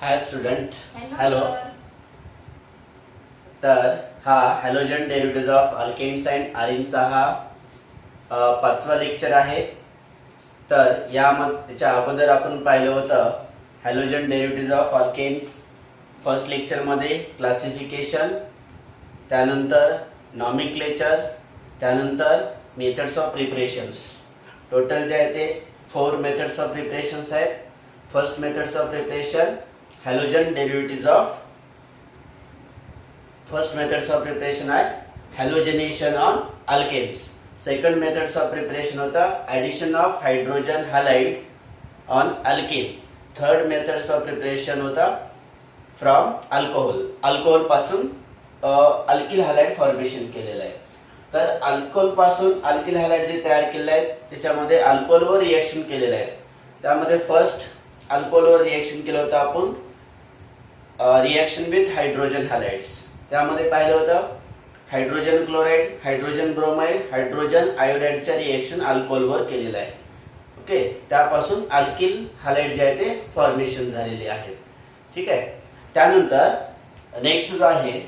हाय student. Hello hello. Sir. तर हा halogen derivative of alkanes and आरिनचा हा पाचवा लेक्चर आहे. तर याच्या अगोदर आपण पाहिलं होतं halogen derivative of alkanes first लेक्चरमध्ये क्लासिफिकेशन, त्यानंतर नॉमिक्लेचर, त्यानंतर मेथड्स ऑफ प्रिपरेशन्स. टोटल जे आहे ते 4 मेथड्स ऑफ प्रिपरेशन्स आहेत. First methods of preparation halogen derivative of First methods of preparation are halogenation on alkanes. Second methods of preparation होता addition of hydrogen halide on alkane. Third methods of preparation होता from alcohol. Alcohol पासून alkyl halide formation केलेलं आहे. तर alcohol पासून alkyl halide जे तयार केलेले आहेत त्याच्यामध्ये अल्कोहोलवर रिएक्शन केलेलं आहे. त्यामध्ये फर्स्ट अल्कोहोलवर रिएक्शन केलं होतं आपण रिएक्शन विथ हायड्रोजन हॅलाइड्स. त्यामध्ये पाहिलं होतं hydrogen chloride, hydrogen bromide, hydrogen आयोडाइडच्या रिएक्शन अल्कोहोलवर केलेलं आहे. ओके, त्यापासून अल्किल हॅलाइड जे आहे ते फॉर्मेशन झालेले आहेत. ठीक आहे. त्यानंतर नेक्स्ट जो आहे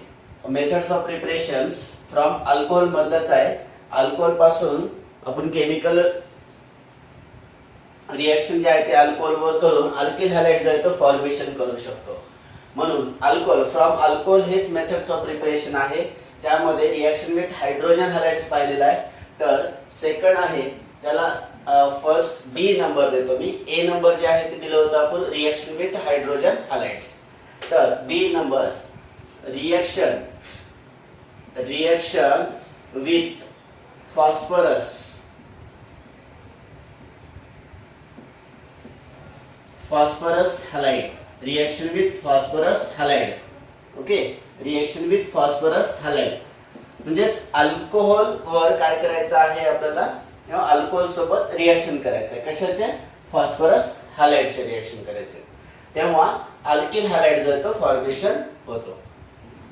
methods of preparations from alcohol मधलंच आहे. अल्कोहोल पासून आपण केमिकल रिएक्शन जे आहे ते अल्कोहोलवर करून अल्किल हॅलाइड जो आहे तो फॉर्मेशन करू शकतो. म्हणून अल्कोहोल फ्रॉम अल्कोहोल हेच मेथड्स ऑफ प्रिपरेशन आहे. त्यामध्ये रिएक्शन विथ हायड्रोजन हॅलाइड्स पाहिलेला आहे. तर सेकंड आहे त्याला फर्स्ट बी नंबर देतो मी. ए नंबर जे आहे ते दिलं होतं आपण रिएक्शन विथ हायड्रोजन हॅलाइड्स. तर b numbers reaction with phosphorus halide. Reaction with phosphorus halide. Okay, reaction with phosphorus halide म्हणजेच अल्कोहोल वर काय करायचं आहे आपल्याला, किंवा अल्कोहोल सोबत रिएक्शन करायचं आहे. कशाचे? फॉस्फरस हॅलाइडचे रिएक्शन करायचे. तेव्हा अल्किल हॅलाइड जो आहे तो फॉर्मेशन होतो.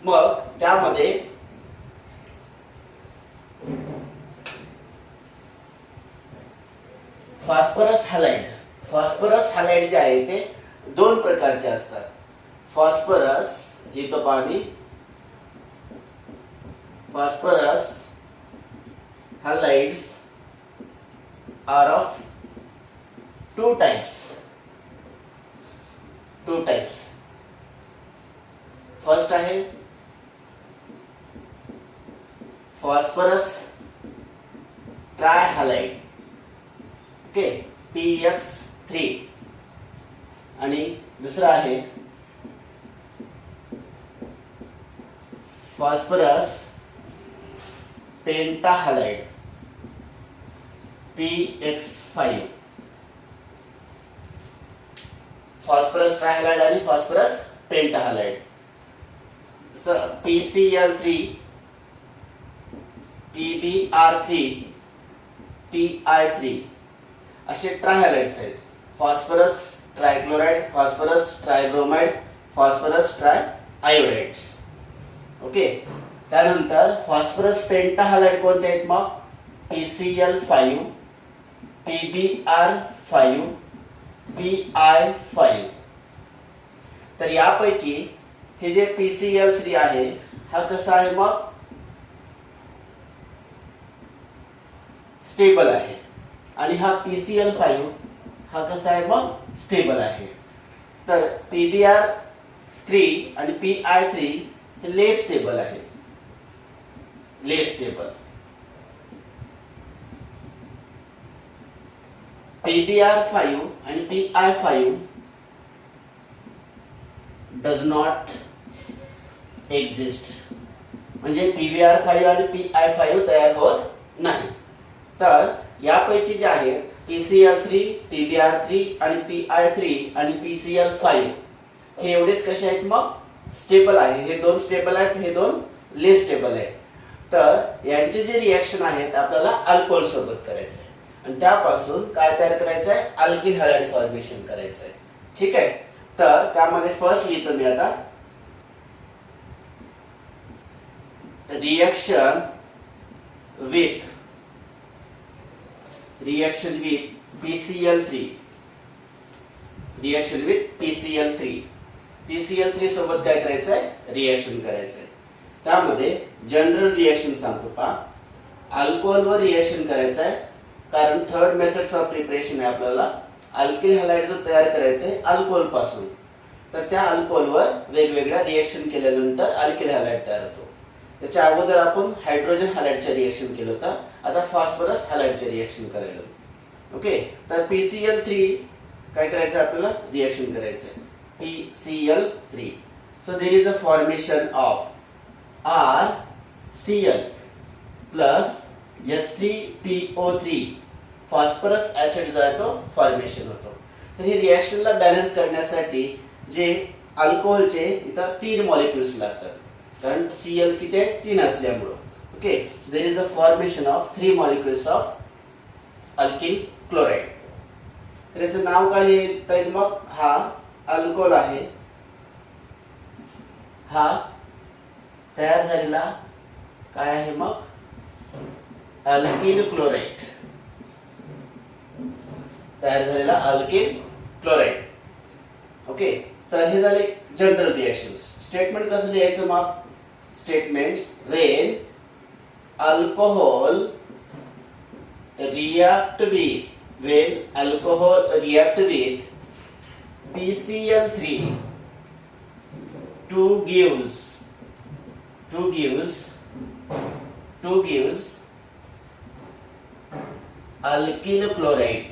मग त्यामध्ये फॉस्फरस हॅलाइड जे आहे ते दोन प्रकारचे असतात. फॉस्फरस लिहितो पाणी. Phosphorus halides are of two types. First आहे फॉस्फरस ट्रायहॅलाइड. Okay, PX3. आणि दुसरा आहे फॉस्फरस पेंटाहॅलाइड PX5. फॉस्फरस ट्रायहॅलाइड आणि फॉस्फरस पेंटाहॅलाइड. PCl3, PBr3, PI3 असे ट्रायहॅलाइड्स आहेत. Phosphorus trichloride, phosphorus tribromide, phosphorus triiodides. Okay, त्यानंतर फॉस्फरस पेंटाहॅलाइड कोणते आहेत मग? PCl5, PBr5, PI5. तर यापैकी हे जे PCl3 आहे हा कसा आहे मग? स्टेबल आहे. आणि हा PCl5 हा कसा आहे मग? स्टेबल आहे. तर PBr3 आणि PI3 हे लेस स्टेबल आहे. PBr5 आणि PI5 डज नॉट एक्झिस्ट. म्हणजे PBr5 आणि PI5 तयार होत नाही. तर यापैकी जे आहे PCl3, PBr3 आणि PI3 आणि PCl5 हे एवढेच कसे आहेत मग? स्टेबल आहे. हे दोन स्टेबल आहेत, हे दोन लेस स्टेबल आहेत. तर यांचे जे रिएक्शन आहेत आपल्याला अल्कोहोल सोबत करायचं आहे आणि त्यापासून काय तयार करायचं आहे? अल्किल हॅलाइड फॉर्मेशन करायचं आहे. ठीक आहे. तर त्यामध्ये फर्स्ट लिहितो मी आता reaction with PCl3 reaction with PCl3 PCl3 सोबत काय करायचं आहे, रिएक्शन करायचं आहे. त्यामध्ये जनरल रिएक्शन सांगतो पहा. अल्कोहोलवर रिएक्शन करायचं आहे, कारण थर्ड मेथड्स ऑफ प्रिपरेशन आहे आपल्याला. अल्किल हॅलाइड जो तयार करायचं आहे अल्कोहोल पासून, तर त्या अल्कोहोलवर वेगवेगळ्या रिएक्शन केल्यानंतर अल्किल हॅलाइड तयार होतो. त्याच्या अगोदर आपण हायड्रोजन हॅलाइडचे रिएक्शन केलं होतं, आता फॉस्फरस हॅलाइडचे रिएक्शन करायला. ओके, तर PCl3 काय करायचं आपल्याला, रिएक्शन करायचं आहे. PCl3. So there is a formation of RCl plus H3PO3 phosphorus acid जो आहे तो फॉर्मेशन होतो. तर ही रिएक्शनला बॅलन्स करण्यासाठी जे अल्कोहोलचे इथं 3 मॉलिक्युल्स लागतात, कारण Cl किती आहे, 3 असल्यामुळे. Okay, there is a formation of 3 molecules of alkyl chloride. तर याचं नाव काय लिहिता येईल मग, हा अल्कोहोल आहे, हा तयार झालेला काय आहे मग, अल्किल क्लोराइड. तयार झालेला अल्किल क्लोराइड. ओके, तर हे झाले जनरल रिएक्शन्स. स्टेटमेंट कसं लिहायचं मग, statements when alcohol react with PCl3 to gives alkyl chloride.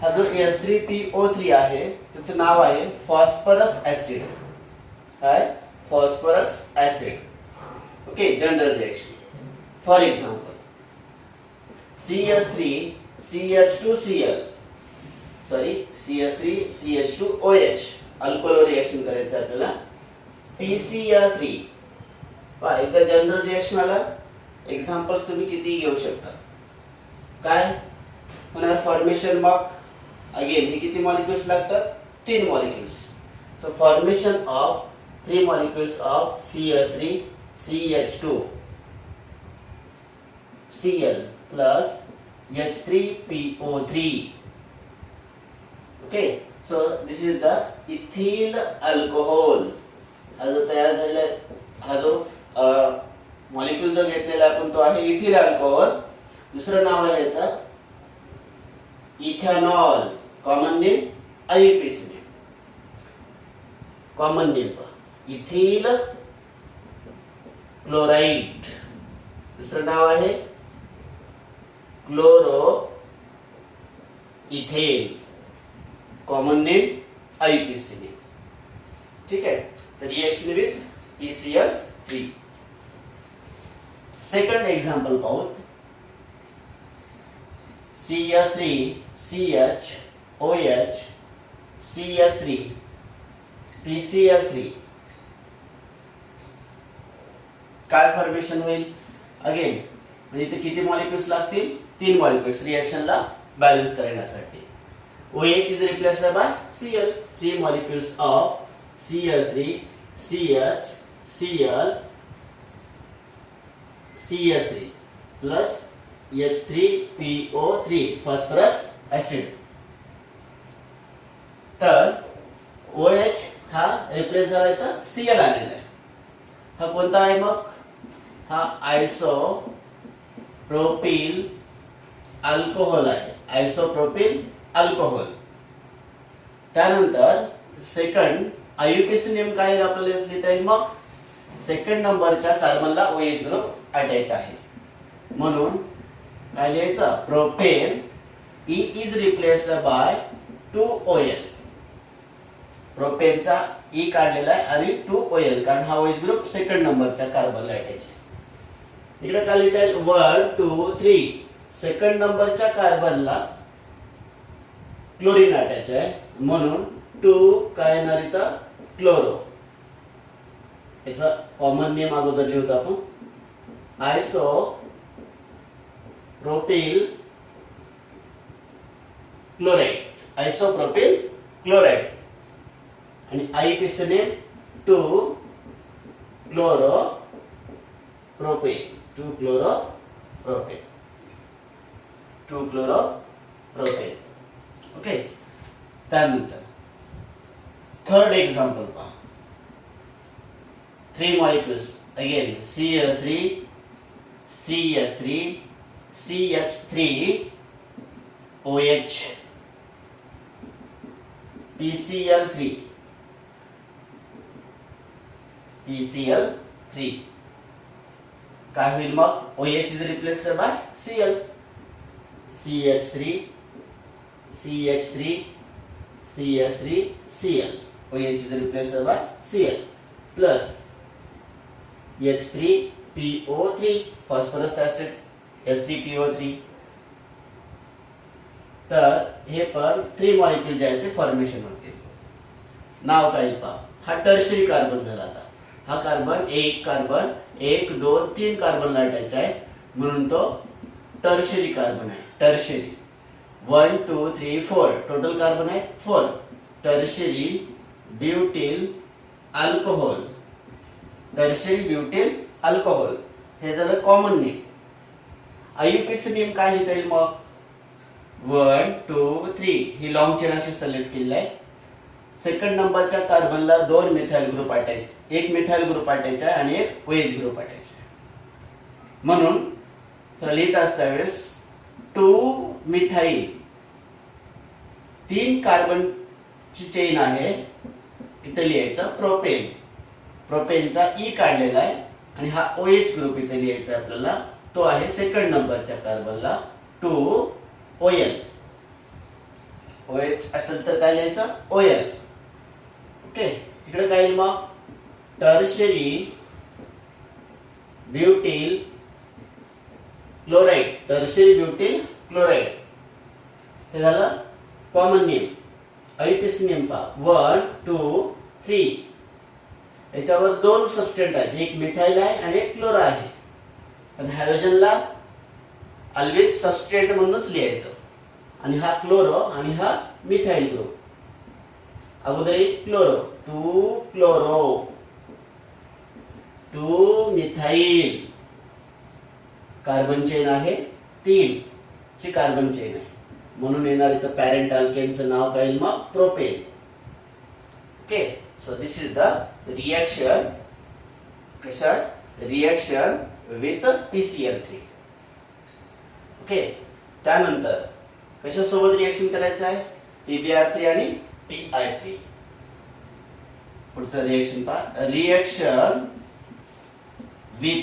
हा जो H3PO3 आहे त्याचं नाव आहे फॉस्फरस ऍसिड. काय, phosphorus acid. Okay, general reaction. For example CH3CH2OH alcohol reaction करायचं आपल्याला. PCl3 पहा, एकदा जनरल रिएक्शन आला, एक्झाम्पल्स तुम्ही किती घेऊ शकता. काय होणार फॉर्मेशन, मग अगेन हे किती मॉलिक्युल्स लागतात, 3 molecules. So formation of 3 molecules of CH3 CH2 Cl plus H3PO3. Okay, so this is the ethyl alcohol. हा जो तयार झालेला, हा जो मॉलिक्यूल जो घेतलेला आपण तो आहे इथिल अल्कोहोल. दुसरं नाव आहे याचं ethanol, common name IUPAC name. Common name ethyl chloride. दुसरं नाव आहे chloro ethane, common name IUPAC name. ठीक आहे, तर reaction with PCl3. Second example पाहू. CH3CHOH CH3 PCl3. काय फॉर्मेशन होईल, अगेन म्हणजे इथे किती मॉलिक्युल्स लागतील, 3 मॉलिक्युल्स रिएक्शनला बॅलन्स करण्यासाठी. OH is replaced by Cl. 3 molecules of CH3 CH Cl CH3 plus H3PO3 phosphorus acid. तर OH हा रिप्लेस झाला तर Cl आलेला आहे. हा कोणता आहे मग, हा आयसोप्रोपिल अल्कोहोल आहे, आयसोप्रोपिल अल्कोहोल. त्यानंतर सेकंड IUPAC नेम काय आपल्याला लिहिता येईल मग, सेकंड नंबरच्या कार्बनला OH ग्रुप अटॅच आहे, म्हणून काय लिहायचं, propane E is replaced bye 2OL. प्रोपेनचा E काढलेला आहे आणि 2OL, कारण हा OH ग्रुप सेकंड नंबरच्या कार्बनला अटॅच आहे. इकडे काय लिहिता येईल 1 2 3. सेकंड नंबरच्या कार्बनला क्लोरीन अटॅच आहे, म्हणून 2 काय येणार इथं, क्लोरो. याचा कॉमन नेम अगोदर लिहूत आपण, आयसोप्रोपिल क्लोराइड, आयसोप्रोपिल क्लोराइड. आणि IUPAC name 2 chloro propane, 2 chloro propane. Okay. त्यानंतर थर्ड एक्झाम्पल पहा. 3 molecules again CH3 CH3 CH3 OH PCl3 PCl3. काय होईल मग? OH is replaced by Cl. CH3 CH3 CH3 Cl. OH is replaced by Cl plus H3PO3 phosphorus acid H3PO3. तर हे पण 3 molecule जे आहेत ते फॉर्मेशन होतील. नाव काय पहा. हा टर्शरी कार्बन झाला. आता हा कार्बन एक 2 3 कार्बन लाटायचा आहे म्हणून तो टर्शरी कार्बन आहे. टर्शरी 1 2 3 4 टोटल कार्बन आहे 4. Tertiary butyl alcohol. Tertiary butyl alcohol हे झालं कॉमन नेम. आययुपीएसी नेम काय लिहिता येईल मग? 1 2 3 ही लॉंग चेन अशी सिलेक्ट केलेली आहे. सेकंड नंबरच्या कार्बनला 2 मिथाइल ग्रुप अटॅच, एक मिथाइल ग्रुप अटॅच आहे आणि एक OH ग्रुप अटॅच आहे. म्हणून लिहित असता वेळेस 2 मिथाइल 3 कार्बनची चेन आहे इथे लिहायचं प्रोपेन. प्रोपेनचा ई काढलेला आहे आणि हा OH ग्रुप इथे लिहायचा आपल्याला. तो आहे सेकंड नंबरच्या कार्बनला 2 OL. OH असेल तर काय लिहायचं? OL. ओके. तिकडे काय येईल मग? Tertiary butyl chloride. Tertiary butyl chloride हे झालं कॉमन नेम. आययुपीएसी नेम पहा 1 2 3. याच्यावर 2 सबस्टेंट आहेत, एक मिथाइल आहे आणि एक क्लोरा आहे. पण हॅलोजनला ऑलवेज सबस्टेंट म्हणूनच लिहायचं. आणि हा क्लोरो आणि हा मिथाइल ग्रुप. अगोदर एक chloro 2 chloro 2 methyl. Carbon chain आहे 3 ची कार्बन चेन आहे म्हणून येणार इथं पॅरेंट अल्केनचं नाव काय मग? Propane. Okay. So this is the reaction. कशा? Reaction with PCl3. ओके. त्यानंतर कशा सोबत रिएक्शन करायचं आहे? PbR3 आणि PI3. पुढचं रिएक्शन पहा. Reaction with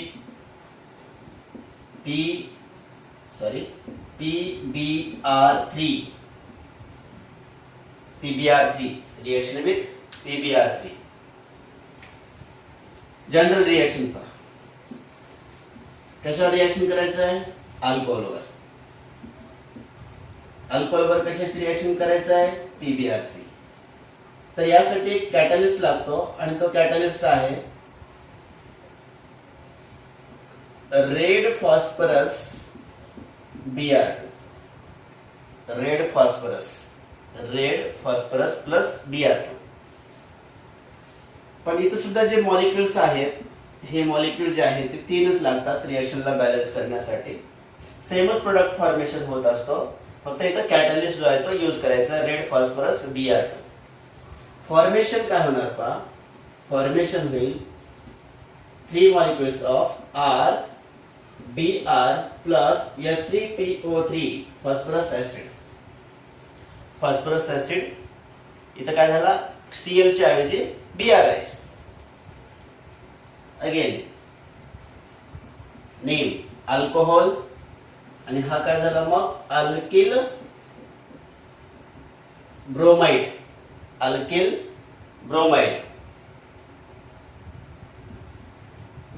PbR3. PbR3 reaction with PbR3. General reaction पहा. कशावर रिएक्शन करायचं आहे? अल्कोहोलवर. अल्कोहोलवर कशाची रिएक्शन करायचं आहे? PbR3. तर यासाठी एक कॅटलिस्ट लागतो आणि तो कॅटलिस्ट आहे red phosphorus Br2. Red phosphorus plus Br2. पण इथं सुद्धा जे मॉलिक्युल्स आहेत हे मॉलिक्युल जे आहेत ते 3च लागतात रिएक्शनला बॅलन्स करण्यासाठी. सेमच प्रोडक्ट फॉर्मेशन होत असतो, फक्त इथं कॅटलिस्ट जो आहे तो यूज करायचा रेड फॉस्फरस Br2. फॉर्मेशन काय होणार पहा. फॉर्मेशन होईल 3 molecules of R Br plus H3PO3 phosphorus acid. Phosphorus acid इथं काय झाला? Cl च्या ऐवजी Br आहे. अगेन नेम अल्कोहोल आणि हा काय झाला मग? Alkyl bromide. Alkyl bromide.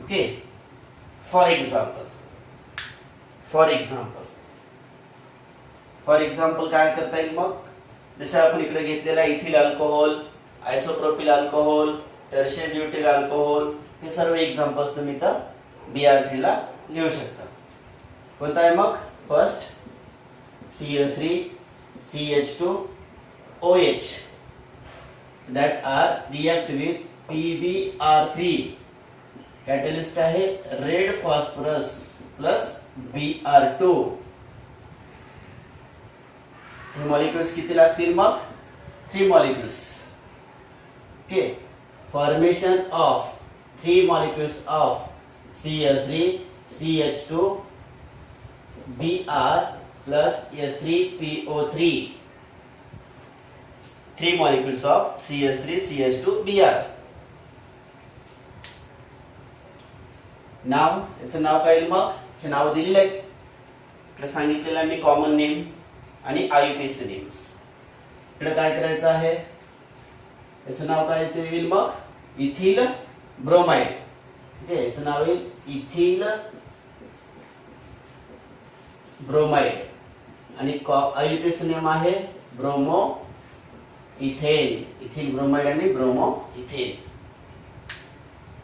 Okay. For example काय करता येईल मग? जसं आपण इकडे घेतलेला ethyl alcohol, isopropyl alcohol, tertiary butyl alcohol, हे सर्व एक्झाम्पल्स तुम्ही इथं Br3 ला लिहू शकता. कोणता आहे मग? First CH3 CH2 OH that are react with PbR3. Catalyst आहे रेड फॉस्फरस प्लस Br2. हे मॉलिक्युल्स किती लागतील मग 3 molecules. Okay, formation of 3 molecules of CH3 CH2 Br plus S3PO3. 3 molecules of CH3 CH2 Br. नाव, याचं नाव काय येईल मग? याचे नाव दिलेले आहेत. इकडे सांगितलेलं आहे मी कॉमन नेम आणि IUPAC नेम्स. इकडे काय करायचं आहे? याचं नाव काय येईल मग? Ethyl bromide. ओके, याचं नाव येईल इथिल ब्रोमाइड आणि IUPAC नेम आहे ब्रोमो इथेन. इथिल ब्रोमाइड आणि ब्रोमो इथेन.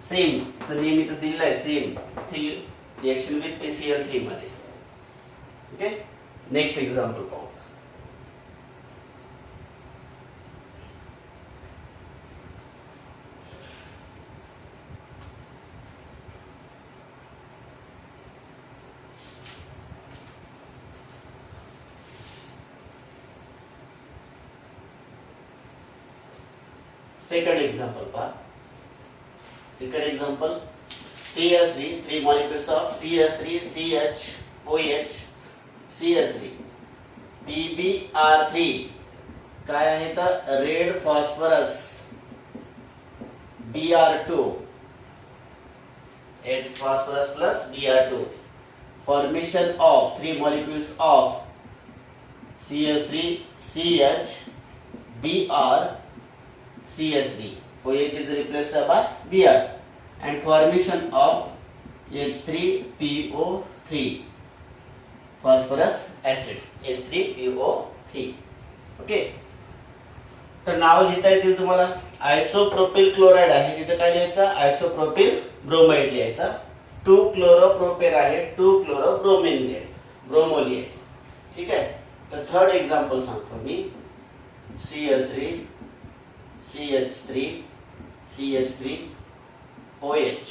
सेम नेम इथं दिलेलं आहे, same ethyl reaction with PCl3 मध्ये. ओके, नेक्स्ट एक्झाम्पल पाहू. Second example pa. Second example, CH3, 3 molecules of CH3, CHOH, CH3, PBr3. काय आहे तर red phosphorus Br2, red phosphorus plus Br2. Formation of 3 molecules of CH3, CH, Br, CH3. OH is replaced by Br and formation of H3PO3, phosphorus acid, H3PO3. Okay, तर नाव लिहिता येतील तुम्हाला. Isopropyl chloride आहे, इथे काय लिहायचं? आयसोप्रोपिल ब्रोमाइड लिहायचा. 2 chloropropane आहे, 2 क्लोरोब्रोमिन लिहायचं, ब्रोमो लिहायचं. ठीक आहे. तर थर्ड एक्झाम्पल सांगतो मी. CH3 CH3 CH3 OH,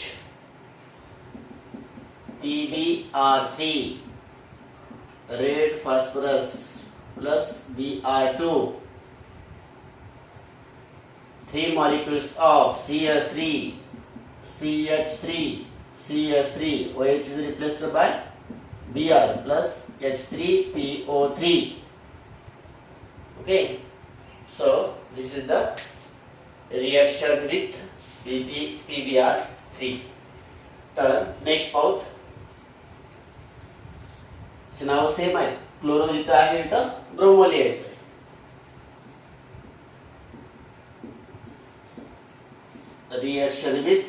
PBr3, red phosphorus plus Br2. 3 molecules of CH3 CH3 CH3. OH is replaced by Br plus H3PO3. Okay, so this is the reaction with PBr3. तर next पाहूत. नाव same आहे. Chloro जिथं आहे तिथं bromo लिहायचं. Reaction with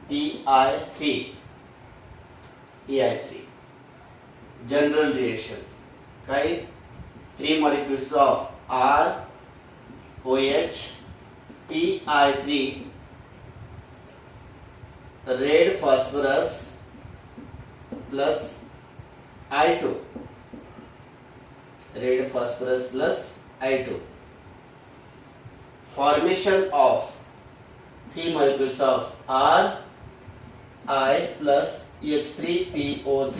PI3. General reaction काय? 3 molecules of R, OH, PI3, red phosphorus plus I2, red phosphorus plus I2. Formation of 3 molecules of R, I plus H3PO3.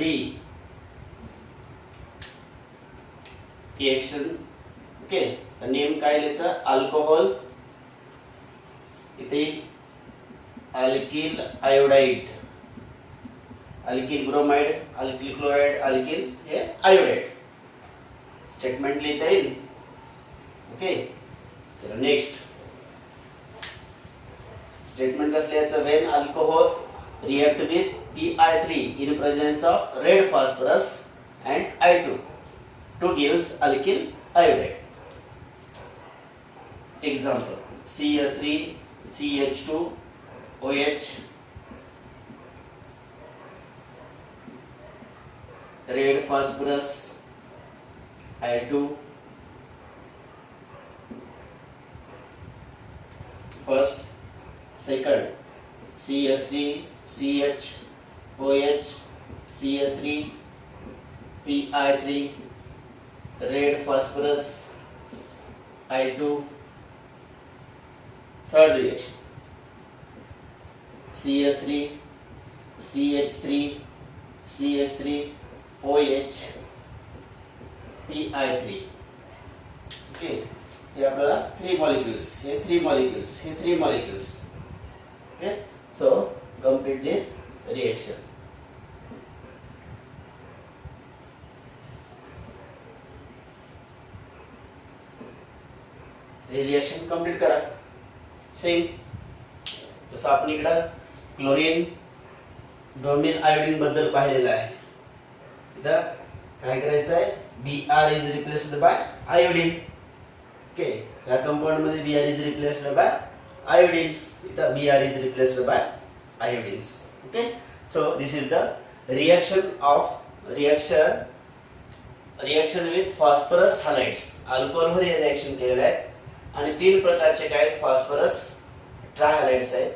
Reaction. Okay, तर name काय लिहायचं? Alcohol, इथे alkyl iodide, alkyl bromide, alkyl chloride, alkyl हे iodide. Statement लिहिता येईल. Okay, चला next statement कसं लिहायचं? When alcohol react with PI3 in presence of red phosphorus and I2 to gives alkyl iodide. Example: CH3 CH2 OH, red phosphorus I2. First, second, CH3 CH OH, CH3 PI3, red phosphorus I2. Third reaction: CH3 CH3 CH3 OH, PI3. Okay, हे आपल्याला 3 molecules, हे 3 molecules, हे 3 molecules. Okay, so complete this reaction. Reaction complete करा. Same जसं आपण इकडं chlorine bromine iodine बद्दल पाहिलेलं आहे. इथं काय करायचं आहे, Br is replaced by iodine. Okay, या कंपाऊंड मध्ये Br is replaced by iodines, इथं Br is replaced by iodines. Okay, so this is the reaction with phosphorus halides. अल्कोहोलवर हे रिएक्शन केलेलं आहे आणि 3 प्रकारचे काय आहेत, फॉस्फरस ट्रायहॅलाइड्स आहेत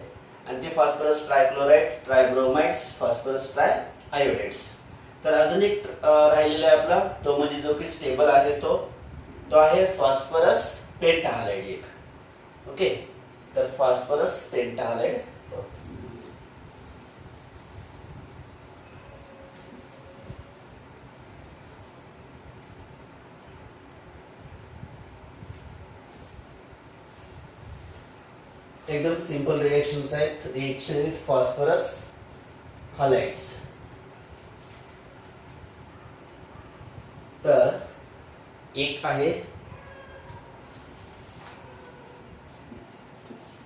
आणि ते फॉस्फरस ट्रायक्लोराइड, ट्रायब्रोमाइड्स, फॉस्फरस ट्रायआयोडाइड्स. तर अजून एक राहिलेला आहे आपला, तो म्हणजे जो की स्टेबल आहे तो आहे फॉस्फरस पेंटाहॅलाइड एक. ओके, तर फॉस्फरस पेंटाहॅलाइड एकदम सिंपल रिएक्शन्स आहेत. Reaction with phosphorus halides. तर एक आहे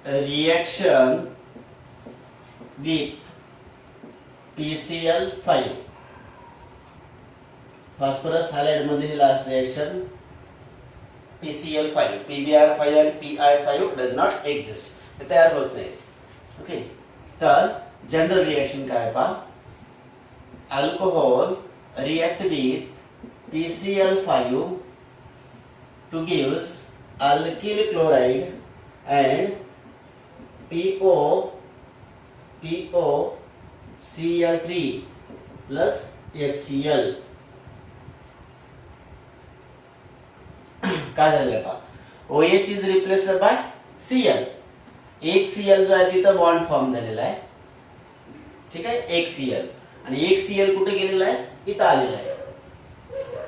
reaction with PCl5. Phosphorus halide मध्ये लास्ट रिएक्शन PCl5, PBr5 आणि PI5 डज नॉट एक्झिस्ट, ते तयार होत नाही. ओके, तर जनरल रिएक्शन काय पहा, alcohol react with PCl5 to gives alkyl chloride and POCl3 plus HCl. काय झालं पहा, OH is replaced bye Cl. एक Cl जो आहे तिथं बॉन्ड फॉर्म झालेला आहे. ठीक आहे, एक Cl आणि एक Cl कुठे गेलेला आहे, इथं आलेला आहे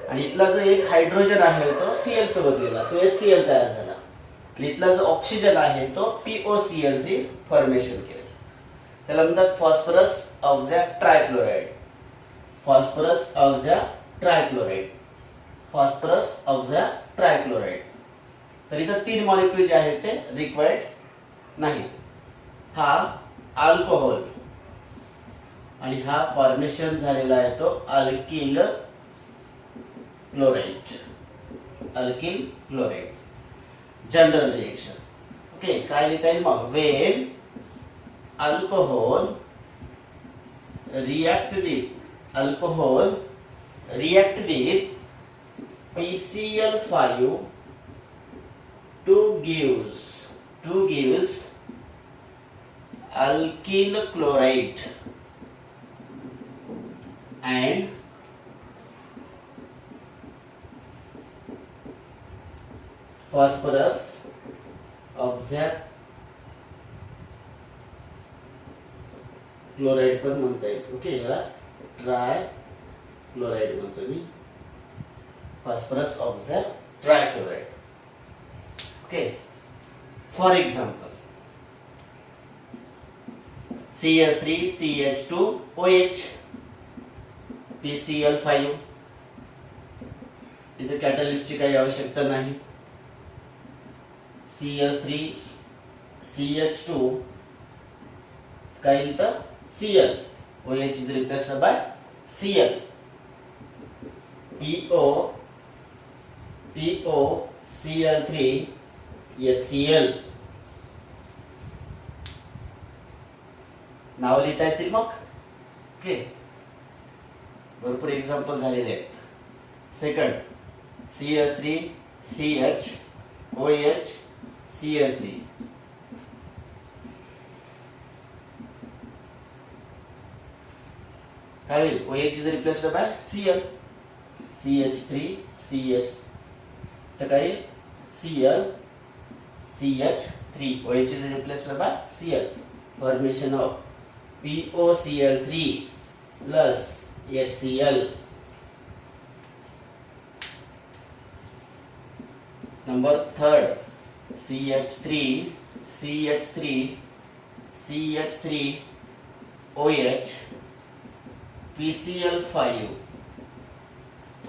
आणि इथला जो एक हायड्रोजन आहे तो Cl सोबत गेला, तो HCl तयार झाला आणि इथला जो ऑक्सिजन आहे तो POCl3 फॉर्मेशन केलेला. त्याला म्हणतात phosphorus oxa trichloride. Phosphorus oxa trichloride, phosphorus oxa trichloride. तर इथं 3 मॉलिक्यूल जे आहेत ते रिक्वायर्ड नाही. हा अल्कोहोल आणि हा फॉर्मेशन झालेला आहे तो alkyl chloride. Alkyl chloride general reaction. Okay, काय लिहिता येईल मग, when alcohol react with PCl5 to gives alkyl chloride and phosphorus oxa chloride पण म्हणता येईल. ओके, याला ट्राय क्लोराइड म्हणतो मी, phosphorus oxa trichloride. Okay, for example CH3CH2OH PCl5. इथे कॅटलिस्टची काही आवश्यकता नाही. CH3CH2 काय लिहितं, Cl. OH is replaced by Cl. POCl3 HCl. नाव लिहिता येतील मग. ओके, भरपूर एक्झाम्पल झालेले आहेत. Second CH3CHOH CH3. काय होईल, OH is replaced by Cl. CH3CH तर काय येईल, Cl CH3. OH is replaced by Cl. Formation of POCl3 plus HCl. Number third, CH3, CH3, CH3, OH, PCl5.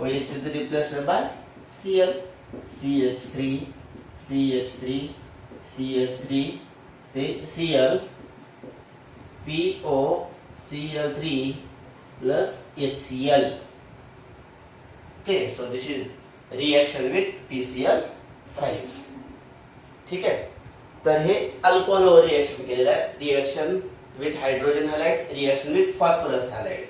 OH is replaced by Cl. CH3, CH3, CH3, Cl, PO, Cl3 plus HCl. Okay, so this is reaction with PCl5. ठीक आहे. तर हे अल्कोहलवर reaction केलेलं आहे. Reaction with hydrogen halide, reaction with phosphorus halide.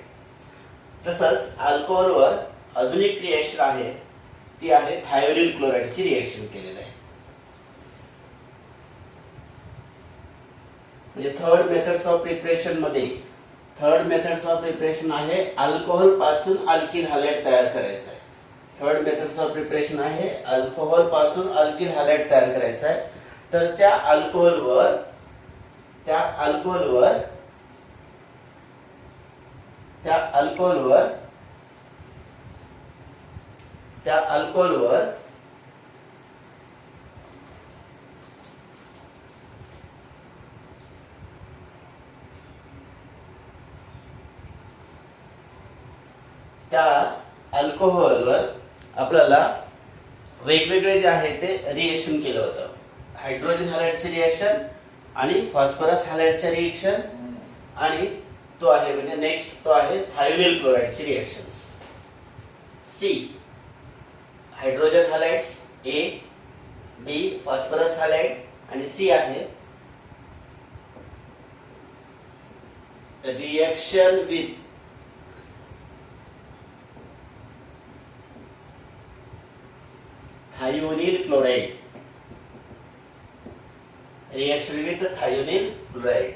तसंच अल्कोहलवर अजून एक reaction आहे, ती आहे थायोनिल क्लोराइडची रिएक्शन केलेलं आहे. म्हणजे थर्ड मेथड्स ऑफ प्रिपरेशन मध्ये थर्ड मेथड्स ऑफ प्रिपरेशन आहे अल्कोहोल पासून अल्किल हॅलाइड तयार करायचं आहे. थर्ड मेथड्स ऑफ प्रिपरेशन आहे अल्कोहोल पासून अल्किल हॅलाइड तयार करायचं आहे. तर त्या अल्कोहोलवर आपल्याला वेगवेगळे जे आहे ते रिएक्शन केलं होतं. हायड्रोजन हॅलाइडचे रिएक्शन आणि फॉस्फरस हॅलाइडचे रिएक्शन आणि तो आहे म्हणजे नेक्स्ट तो आहे थायोनिल क्लोराइडची रिएक्शन्स. सी हायड्रोजन हॅलाइड्स ए, बी फॉस्फरस हॅलाइड आणि सी आहे reaction with thionyl chloride. Reaction with thionyl chloride.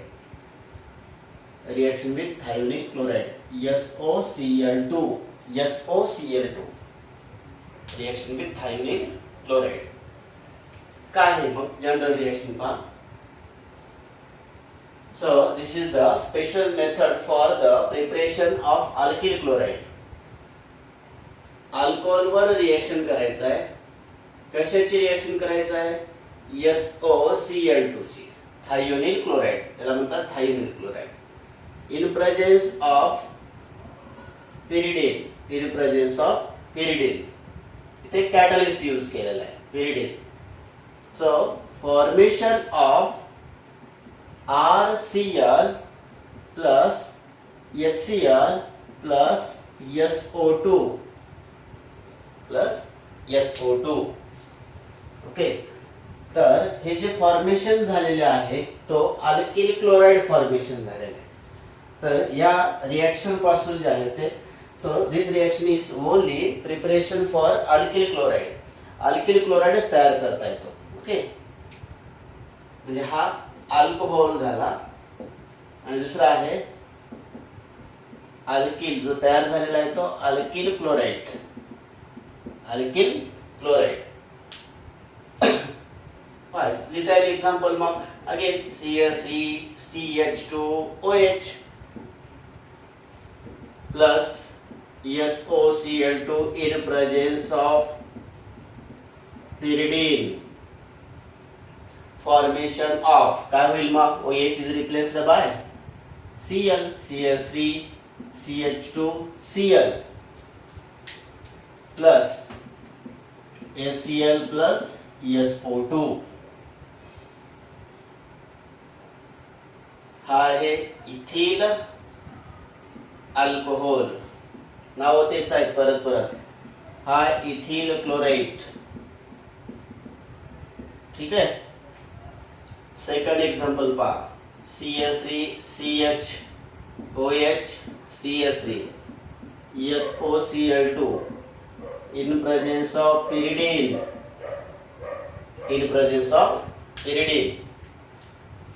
Reaction with thionyl chloride. SOCl2. SOCl2. Reaction with thionyl chloride. काय आहे मग जनरल रिएक्शन पहा. So this is the special method for the preparation of alkyl chloride. Alcohol वर reaction करायचं आहे. कशाची reaction करायचं आहे? SOCl2 ची, थायोनिल क्लोराइड, त्याला म्हणतात thionyl chloride. In presence of pyridine, in presence of pyridine. इथे कॅटलिस्ट यूज केलेला आहे pyridine. So formation of RCl plus HCl plus SO2 plus SO2. Okay. तर हे जे फॉर्मेशन झालेले आहे तो अल्किल क्लोराइड फॉर्मेशन झालेले आहे. तर या रिएक्शन पासून जे आहे ते so this reaction is only preparation for alkyl chloride. Alkyl क्लोराइडच तयार करता येतो. ओके. म्हणजे हा अल्कोहोल झाला आणि दुसरा आहे अल्किल जो तयार झालेला आहे तो अल्किल क्लोराइड. Alkyl chloride. लिहिता येईल एक्झाम्पल मग again CH3 CH2OH plus SOCl2 in presence of pyridine. Formation of काय होईल मग OH is replaced by Cl, CH3 CH2 Cl plus HCl plus SO2. हा आहे इथिल अल्कोहोल. नाव तेच आहे परत. हा इथिल क्लोराइड. ठीक आहे. सेकंड एक्झाम्पल पहा. CH3 CHOH CH3 SOCl2 in presence of pyridine. In presence of pyridine.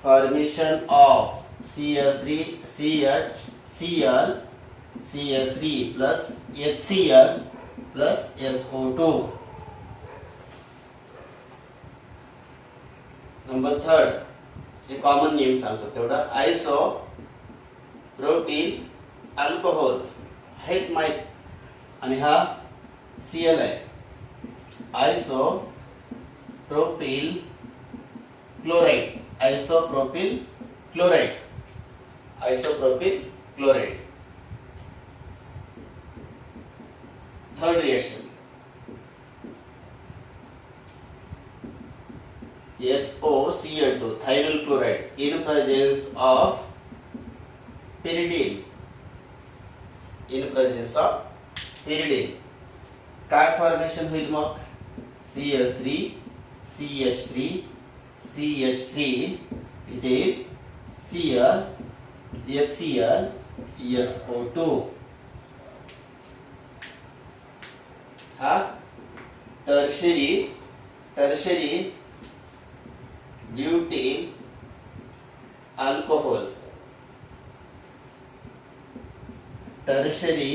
Formation of CH3 CHCl CH3 plus HCl plus SO2. Number third जे कॉमन नेम सांगतो तेवढा आयसो प्रोटीन अल्कोहोल हेट माहित आणि हा Cl आहे. आयसो isopropyl chloride, isopropyl chloride, isopropyl chloride. Third reaction, SOCl2 thionyl chloride in presence of pyridine, in presence of pyridine काय formation होईल मग CH3 CH3 CH3 इथे Cl HCl SO2 हा tertiary butyl alcohol, tertiary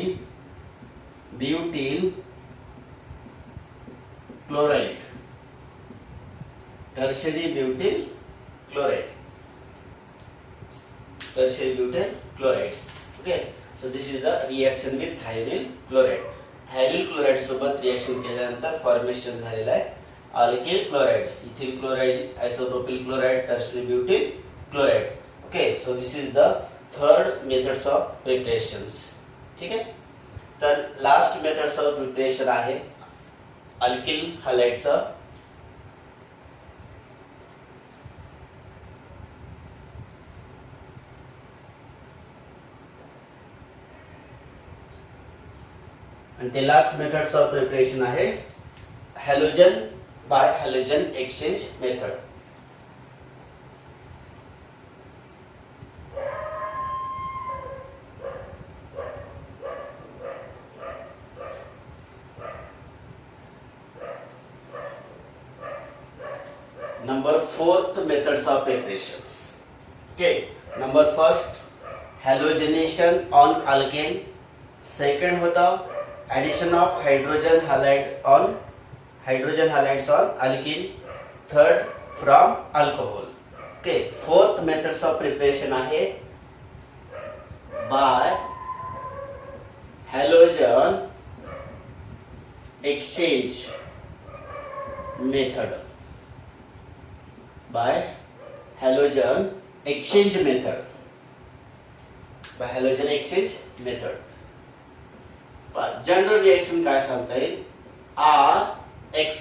butyl chloride, tertiary butyl chloride, tertiary butyl chlorides. Okay, so this is the reaction with thionyl chloride. thionyl chloride सोबत reaction केल्यानंतर formation झालेला आहे alkyl chlorides, ethyl chloride, isopropyl chloride, tertiary butyl chloride. Okay, so this is the third methods of preparations. ठीक आहे, तर last methods of preparation आहे alkyl हॅलाइडचं. आणि ते लास्ट मेथड्स ऑफ प्रिपरेशन आहे halogen by halogen exchange method. Number fourth methods of preparations. Okay, number first halogenation on alkane. Second होता addition of hydrogen halides on alkene. Third from alcohol. Okay, fourth methods of preparation आहे by halogen exchange method. By halogen exchange method. By halogen exchange method. General reaction काय सांगता येईल RX.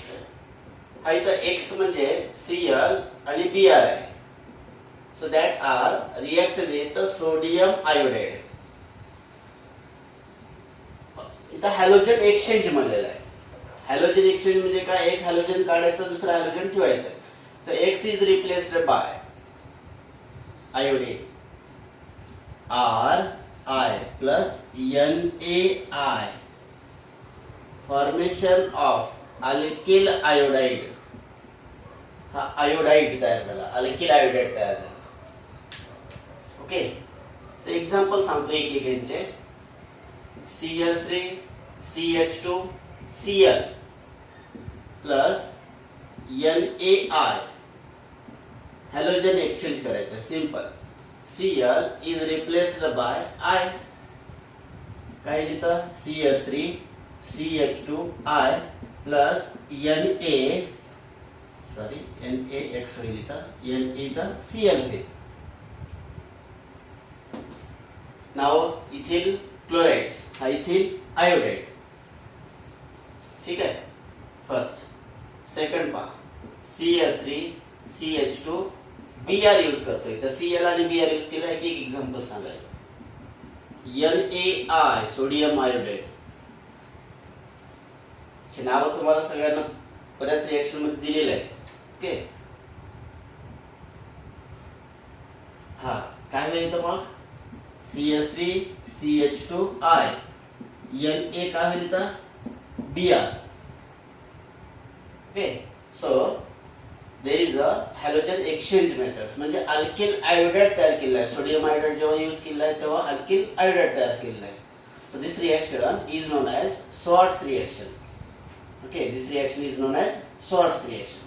हा इथं X म्हणजे Cl आणि Br आहे. So that R react with sodium iodide. इथं हॅलोजन एक्सचेंज म्हणलेलं आहे. हॅलोजन एक्सचेंज म्हणजे काय, एक हॅलोजन काढायचं दुसरा हॅलोजन ठेवायचं. So X is replaced by iodine Ri plus NaI, formation of alkyl iodide. हा आयोडाइड तयार झाला, अल्किल आयोडाइड तयार झाला. ओके, तर एक्झाम्पल सांगतो एक एक यांचे. CH3 CH2 Cl plus NaI, halogen exchange करायचं. Simple, Cl is replaced by I. काय लिहितं CH3 CH2I plus NaX होईल इथं, Na इथं Cl होईल. नाव इथिल क्लोराइड्स, हा इथिल आयोडाइड. ठीक आहे, फर्स्ट. सेकंड पहा CH3 CH2 Br यूज करतोय, तर Cl आणि Br यूज केला. एक एक एक्झाम्पल सांगायचं. NaI sodium iodide. चे नाव तुम्हाला सगळ्यांना बऱ्याच रिएक्शन मध्ये दिलेलं आहे. ओके, हा काय होईल इथं मग CH3 CH2I, Na काय होईल इथं Br. Okay, so there is a halogen exchange methods. म्हणजे अल्किल आयोडाइड तयार केला आहे. सोडियम आयोडाइड जेव्हा यूज केला आहे तेव्हा अल्किल आयोडाइड तयार केला आहे. So this reaction is known as Schwarz reaction. Okay, this reaction is known as Schwarz reaction.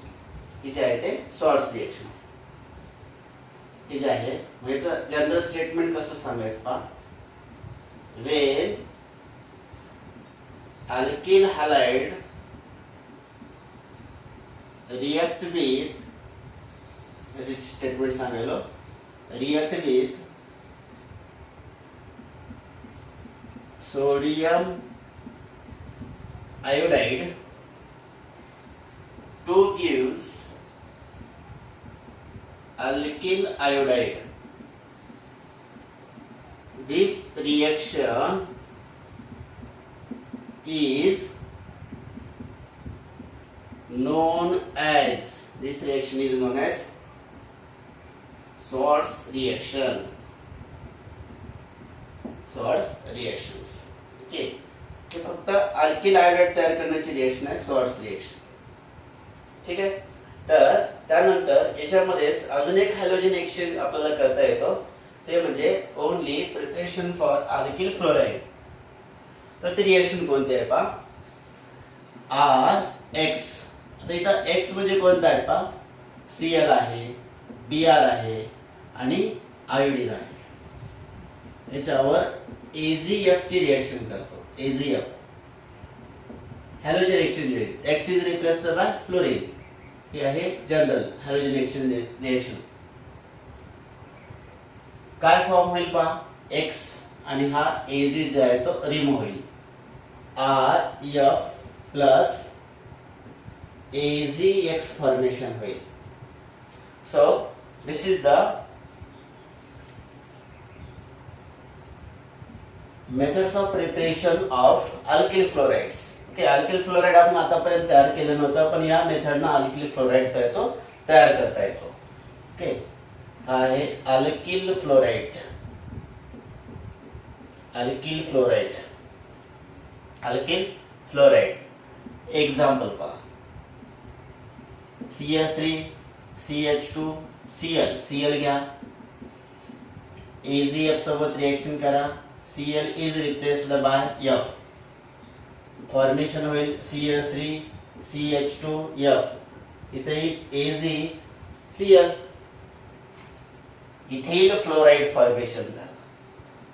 हे जे आहे ते Schwarz reaction. हे जे आहे म्हणजे जनरल स्टेटमेंट कसं सांगायचं पहा. When alkyl halide react with, असे statement सांगायलो, react with sodium iodide to gives alkyl iodide. This reaction is known as Swartz reaction. Swartz reactions. Okay, हे फक्त अल्किल आयोडाइड तयार करण्याची रिएक्शन आहे, स्वॉर्ट्स रिएक्शन. ठीक आहे. तर त्यानंतर याच्यामध्येच अजून एक हॅलोजन एक्सचेंज आपल्याला करता येतो, ते म्हणजे only preparation for alkyl fluoride. तर ती रिएक्शन कोणती आहे पहा, RX. आता इथं X म्हणजे कोणता आहे पहा, Cl आहे, Br आहे आणि आयोडीन आहे. याच्यावर AgF ची रिएक्शन करतो. AgF हॅलोजन एक्सचेंज होईल. X is replaced bye fluorine. हे आहे जनरल हॅलोजन एक्सचेंज रिएक्शन. काय फॉर्म होईल पहा, X आणि हा Ag जो आहे तो रिमूव्ह होईल. RF प्लस AgX फॉर्मेशन होईल. So this is the methods of preparation of alkyl fluorides. Okay, alkyl fluoride आपण आतापर्यंत तयार केलं नव्हतं, पण या मेथडनं अल्किल फ्लोराइड जो आहे तो तयार करता येतो. ओके, हा आहे alkyl fluoride. Alkyl fluoride, alkyl fluoride. Example पहा, CH3 CH2 Cl. Cl घ्या, AgF सोबत रिएक्शन करा, Cl is replaced by F. Formation होईल CH3 CH2F. इथे AgCl, इथिल फ्लोराइड फॉर्मेशन झाला.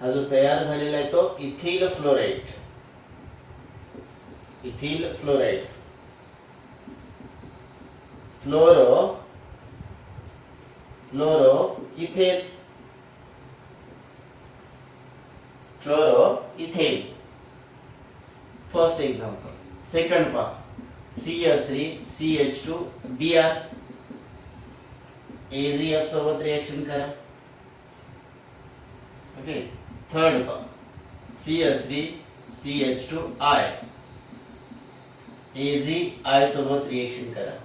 हा जो तयार झालेला आहे तो इथिल फ्लोराइड. इथिल फ्लोराइड, फ्लोरो इथेन, फ्लोरो इथेन. First example. सेकंड पहा, CH3 CH2 Br. AgF सोबत रिएक्शन करा. ओके. थर्ड पहा, CH3 CH2I. AgI सोबत रिएक्शन करा.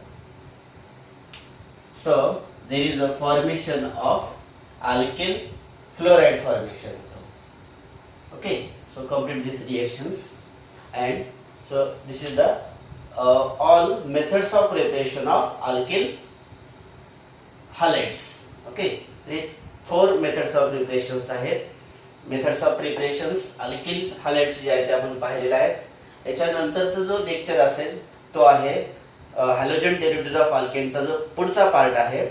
So there is a formation of alkyl fluoride formation. Okay, so complete these reactions, and so this is the all methods of preparation of alkyl halides. Okay, there 4 methods of preparations आहेत. Methods of preparations alkyl halides जे आहेत ते आपण पाहिलेले आहेत. याच्यानंतरचा जो lecture असेल तो आहे हॅलोजन डेरिव्हेटिव्हज ऑफ अल्केनचा जो पुढचा पार्ट आहे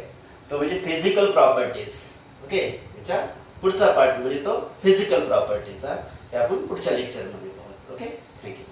तो म्हणजे फिजिकल प्रॉपर्टीज. ओके, याचा पुढचा पार्ट म्हणजे तो फिजिकल प्रॉपर्टीचा, ते आपण पुढच्या लेक्चरमध्ये पाहू. Okay, thank you.